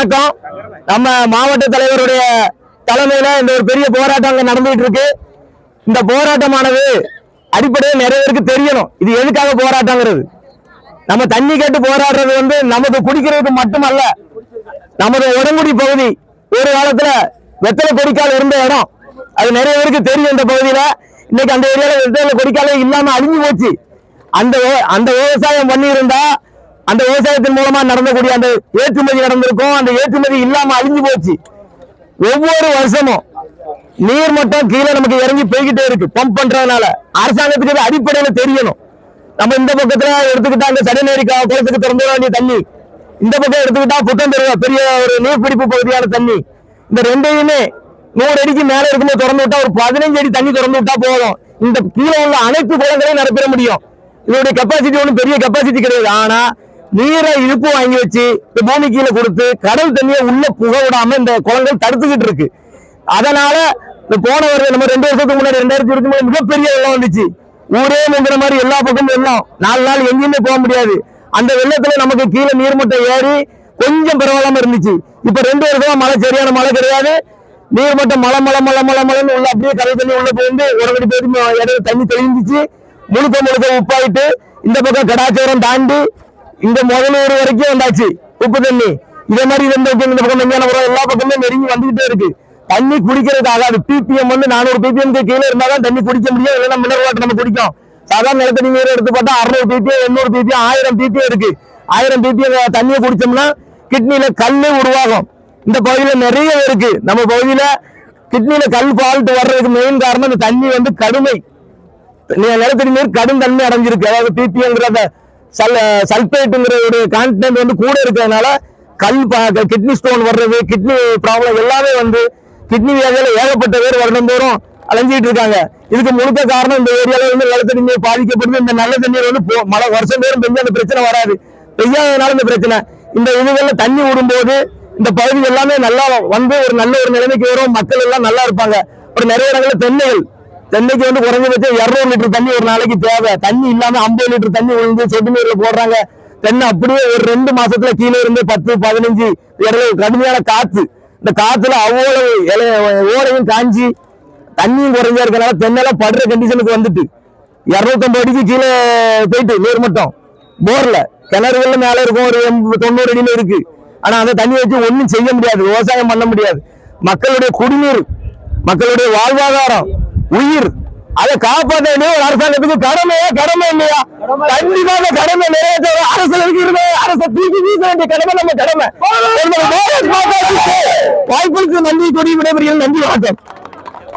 வணக்கம். நம்ம மாவட்ட தலைவருடைய தலைமையில இந்த ஒரு பெரிய போராட்டம் அங்க நடந்துட்டு இருக்கு. இந்த போராட்டமானது அடிப்படையில் நிறைய பேருக்கு தெரியணும், இது எதுக்காக போராட்டங்கிறது. நம்ம தண்ணி கேட்டு போராடுறது நமக்கு குடிக்கிறதுக்கு மட்டுமல்ல, நமது உடங்குடி பகுதி ஒரு காலத்துல வெத்தலை கொடிக்கால் இருந்த இடம், அது நிறைய பேருக்கு தெரியும். இந்த பகுதியில இன்னைக்கு அந்த ஏரியால வெத்தலை கொடிக்காலே இல்லாம அழிஞ்சு போச்சு. அந்த விவசாயம் பண்ணி இருந்தா அந்த விவசாயத்தின் மூலமா நடந்தக்கூடிய அந்த ஏற்றுமதி நடந்திருக்கும். அந்த ஏற்றுமதி இல்லாம அழிஞ்சு போச்சு. ஒவ்வொரு வருஷமும் நீர் மட்டம் கீழே நமக்கு இறங்கி போய்கிட்டே இருக்கு. பம்ப் பண்றதுனால அரசாங்கத்துக்கு அடிப்படையில தெரியணும். நம்ம இந்த பக்கத்துல எடுத்துக்கிட்டா இந்த சடநேரி குளத்துக்கு திறந்து வேண்டிய தண்ணி, இந்த பக்கம் எடுத்துக்கிட்டா புத்தம் பெருவா பெரிய ஒரு நீர்பிடிப்பு பகுதியான தண்ணி, இந்த ரெண்டையுமே 100 அடிக்கு மேல இருக்கும்போது திறந்து விட்டா ஒரு 15 அடி தண்ணி திறந்து விட்டா போதும். இந்த கீழே உள்ள அனைத்து குளங்களையும் நிரப்பிட முடியும். இதோடைய கெப்பாசிட்டி ஒன்றும் பெரிய கெப்பாசிட்டி கிடையாது. ஆனா நீரை இழுப்பு வாங்கி வச்சு இந்த பூமி கீழே கொடுத்து கடல் தண்ணியை உள்ள புக விடாம இந்த குளங்கள் தடுத்துக்கிட்டு இருக்கு. அதனால போன வருடம் நம்ம 2 வருஷத்துக்கு முன்னாடி 2023 மிகப்பெரிய வெள்ளம் வந்துச்சு. ஊரே முங்கிற மாதிரி எல்லா பக்கமும் வெள்ளம். 4 நாள் எங்கேயுமே போக முடியாது. அந்த வெள்ளத்துல நமக்கு கீழே நீர்மட்டம் ஏறி கொஞ்சம் பரவாயில்லாம இருந்துச்சு. இப்ப 2 வருஷமா மழை, சரியான மழை கிடையாது. நீர்மட்டம் மழை உள்ள அப்படியே கடல் தண்ணி உள்ள போயிருந்து உடனடி போயிட்டு இடையில தண்ணி தெளிஞ்சிச்சு. முழுக்க உப்பாயிட்டு இந்த பக்கம் கடாச்சாரம் தாண்டி இந்த முதலூர் வரைக்கும் வந்தாச்சு உப்பு தண்ணி. இதே மாதிரி இந்த பக்கம் மெஞ்ஞானபுரம் எல்லா பக்கமே நெருங்கி வந்துகிட்டே இருக்கு. தண்ணி குடிக்கிறது ஆகாது. பிபிஎம் 400 PPM கீழே இருந்தாதான் தண்ணி குடிக்க முடியும். இல்லைன்னா மினரல் வாட்டர் நம்ம குடிக்கும். சாதாரண நிலத்தடி நீர் எடுத்து பார்த்தா 600 PPM 800 PPM 1000 PPM இருக்கு. 1000 PPM தண்ணியை குடிச்சோம்னா கிட்னில கல்லு உருவாகும். இந்த பகுதியில நிறைய இருக்கு. நம்ம பகுதியில கிட்னில கல் ஃபால்ட் வர்றதுக்கு மெயின் காரணம் இந்த தண்ணி கடுமை, நிலத்தடி நீர் கடும் தன்மை அடைஞ்சிருக்கு. அதாவது பிபிஎம்ங்கிற சல்பேட்டுங்கிற ஒரு கான்டென்ட் கூட இருக்கிறதுனால கல் கிட்னி ஸ்டோன் வர்றது, கிட்னி ப்ராப்ளம் எல்லாமே கிட்னி வியாதியில ஏகப்பட்ட பேர் வருடந்தோறும் அலைஞ்சிட்டு இருக்காங்க. இதுக்கு முழுக்க காரணம் இந்த ஏரியால நிலத்தடி நீர் பாதிக்கப்படுது. இந்த நல்ல தண்ணீர் மழை வருஷம் பேரும் பெஞ்சு அந்த பிரச்சனை வராது. பெய்யாதனால இந்த பிரச்சனை. இந்த இதுகள்ல தண்ணி விடும்போது இந்த பகுதி எல்லாமே நல்லா ஒரு நல்ல ஒரு நிலைமைக்கு வரும். மக்கள் எல்லாம் நல்லா இருப்பாங்க. ஒரு நிறைய இடங்கள்ல தென்னைக்கு குறைஞ்சபட்சம் 200 லிட்டர் தண்ணி ஒரு நாளைக்கு தேவை. தண்ணி இல்லாம 50 லிட்டர் தண்ணி விழுந்து சொட்டு நீர்ல போடுறாங்க. தென்னை அப்படியே ஒரு 2 மாசத்துல கீழே இருந்து 10, 15 கடுமையான காத்து. இந்த காத்துல அவ்வளவு ஓரையும் காஞ்சி தண்ணியும் குறைஞ்சா இருக்கனால தென்னெல்லாம் படுற கண்டிஷனுக்கு 250 அடிக்கு கீழே போயிட்டு நீர் மட்டம் போர்ல கிணறுகள்ல மேல இருக்கும். ஒரு 90 அடியில இருக்கு. ஆனா அந்த தண்ணி வச்சு ஒன்னும் செய்ய முடியாது, விவசாயம் பண்ண முடியாது. மக்களுடைய குடிநீர், மக்களுடைய வாழ்வாதாரம், உயிர், அதை காப்பாற்ற வேண்டிய ஒரு அரசாங்கத்துக்கு கடமை இல்லையா? கண்டிப்பாக கடமை நிறைவேற்ற அரசுக்கு இருந்த அரசை தூக்கி வீச வேண்டிய கடமை நம்ம கடமை. வாய்ப்புக்கு நன்றி கூறி விடைபெறுகிறேன். நன்றி, வணக்கம்.